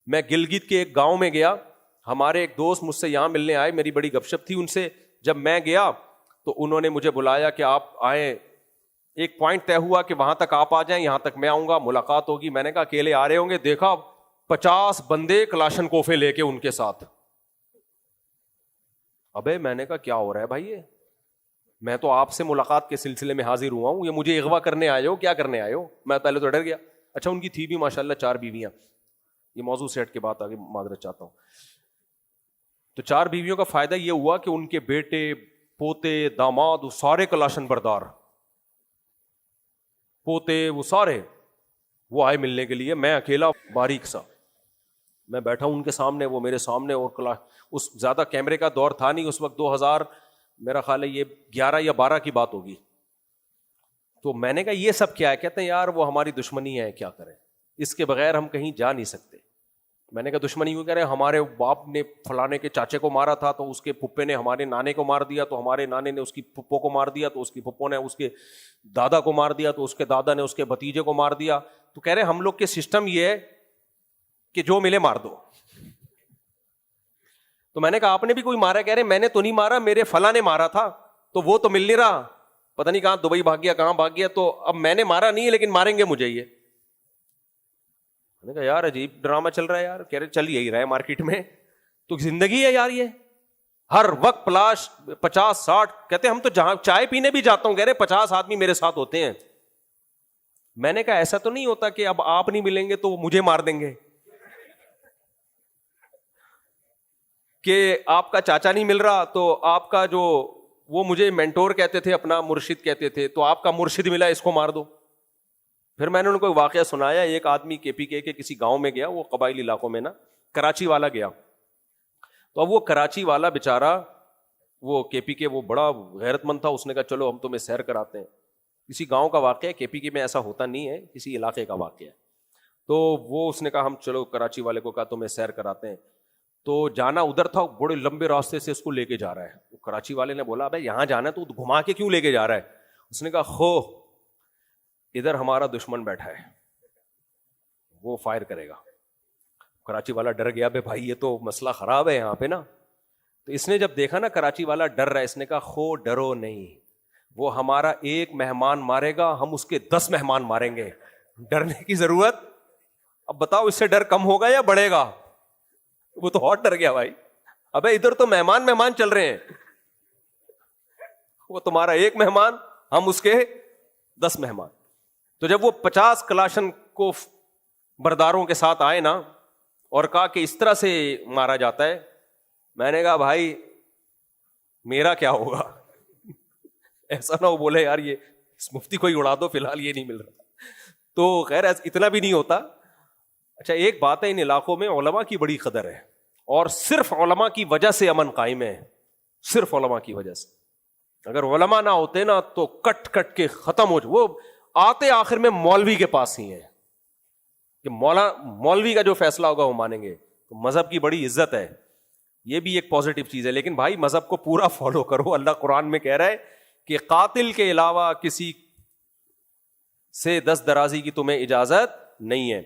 میں گلگت کے ایک گاؤں میں گیا, ہمارے ایک دوست مجھ سے یہاں ملنے آئے, میری بڑی گپ شپ تھی ان سے. جب میں گیا تو انہوں نے مجھے بلایا کہ آپ آئیں, ایک پوائنٹ طے ہوا کہ وہاں تک آپ آ جائیں, یہاں تک میں آؤں گا, ملاقات ہوگی. میں نے کہا اکیلے آ رہے ہوں گے, دیکھا 50 بندے کلاشن کوفے لے کے ان کے ساتھ. ابے میں نے کہا کیا ہو رہا ہے بھائی, یہ میں تو آپ سے ملاقات کے سلسلے میں حاضر ہوا ہوں, یہ مجھے اغوا کرنے آئے ہو, کیا کرنے آئے ہو؟ میں پہلے تو ڈر گیا. اچھا ان کی تھی بھی ماشاءاللہ 4 بیویاں, یہ موضوع سیٹ کے بعد آگے معذرت چاہتا ہوں. تو 4 بیویوں کا فائدہ یہ ہوا کہ ان کے بیٹے پوتے داماد وہ سارے کلاشن بردار, پوتے وہ سارے وہ آئے ملنے کے لیے. میں اکیلا باریک سا, میں بیٹھا ہوں ان کے سامنے, وہ میرے سامنے. اور اس زیادہ کیمرے کا دور تھا نہیں اس وقت, 2000 میرا خیال ہے یہ 11 یا 12 کی بات ہوگی. تو میں نے کہا یہ سب کیا ہے؟ کہتے ہیں یار وہ ہماری دشمنی ہے, کیا کریں, اس کے بغیر ہم کہیں جا نہیں سکتے. میں نے کہا دشمنی کیوں کہہ رہے ہیں؟ ہمارے باپ نے فلانے کے چاچے کو مارا تھا تو اس کے پھپھے نے ہمارے نانے کو مار دیا, تو ہمارے نانے نے اس کی پھپھو کو مار دیا, تو اس کی پھپھو نے اس کے دادا کو مار دیا, تو اس کے دادا نے اس کے بھتیجے کو مار دیا. تو کہہ رہے ہم لوگ کے سسٹم یہ ہے کہ جو ملے مار دو. تو میں نے کہا آپ نے بھی کوئی مارا؟ کہہ رہے میں نے تو نہیں مارا, میرے فلاں نے مارا تھا, تو وہ تو مل نہیں رہا, پتہ نہیں کہاں دبئی بھاگ گیا, کہاں بھاگ گیا, تو اب میں نے مارا نہیں ہے لیکن ماریں گے مجھے. یہ میں نے کہا یار عجیب ڈرامہ چل رہا ہے یار. کہہ رہے چل یہی رہا ہے مارکیٹ میں, تو زندگی ہے یار یہ, ہر وقت پلاش 50-60. کہتے ہم تو جہاں چائے پینے بھی جاتا ہوں, کہہ رہے 50 آدمی میرے ساتھ ہوتے ہیں. میں نے کہا ایسا تو نہیں ہوتا کہ اب آپ نہیں ملیں گے تو وہ مجھے مار دیں گے, کہ آپ کا چاچا نہیں مل رہا تو آپ کا جو وہ مجھے مینٹور کہتے تھے, اپنا مرشد کہتے تھے, تو آپ کا مرشد ملا اس کو مار دو. پھر میں نے ان کو ایک واقعہ سنایا. ایک آدمی KPK کے کسی گاؤں میں گیا, وہ قبائلی علاقوں میں نا, کراچی والا گیا. تو اب وہ کراچی والا بیچارہ, وہ KPK وہ بڑا غیرت مند تھا, اس نے کہا چلو ہم تمہیں سیر کراتے ہیں. کسی گاؤں کا واقعہ ہے, KPK میں ایسا ہوتا نہیں ہے, کسی علاقے کا واقعہ ہے. تو وہ اس نے کہا ہم چلو کراچی والے کو کہا تمہیں سیر کراتے ہیں. تو جانا ادھر تھا, بڑے لمبے راستے سے اس کو لے کے جا رہا ہے. کراچی والے نے بولا بھائی یہاں جانا ہے تو گھما کے کیوں لے کے جا رہا ہے؟ اس نے کہا خو ادھر ہمارا دشمن بیٹھا ہے, وہ فائر کرے گا. کراچی والا ڈر گیا, بے بھائی یہ تو مسئلہ خراب ہے یہاں پہ نا. تو اس نے جب دیکھا نا کراچی والا ڈر رہا ہے, اس نے کہا خو ڈرو نہیں, وہ ہمارا 1 مہمان مارے گا, ہم اس کے 10 مہمان ماریں گے, ڈرنے کی ضرورت. اب بتاؤ اس سے ڈر کم ہوگا یا بڑھے گا؟ وہ تو اور ڈر گیا بھائی, ابے ادھر تو مہمان چل رہے ہیں, وہ تمہارا 1 مہمان, ہم اس کے 10 مہمان. تو جب وہ 50 کلاشن کو برداروں کے ساتھ آئے نا اور کہا کہ اس طرح سے مارا جاتا ہے, میں نے کہا بھائی میرا کیا ہوگا؟ ایسا نہ ہو بولے یار یہ مفتی کو ہی اڑا دو, فی الحال یہ نہیں مل رہا. تو خیر اتنا بھی نہیں ہوتا. اچھا ایک بات ہے, ان علاقوں میں علماء کی بڑی قدر ہے, اور صرف علماء کی وجہ سے امن قائم ہے, صرف علماء کی وجہ سے. اگر علماء نہ ہوتے نا تو کٹ کے ختم ہو. وہ آتے آخر میں مولوی کے پاس ہی ہیں کہ مولوی کا جو فیصلہ ہوگا وہ مانیں گے. تو مذہب کی بڑی عزت ہے, یہ بھی ایک پازیٹیو چیز ہے. لیکن بھائی مذہب کو پورا فالو کرو. اللہ قرآن میں کہہ رہا ہے کہ قاتل کے علاوہ کسی سے دست درازی کی تمہیں اجازت نہیں ہے.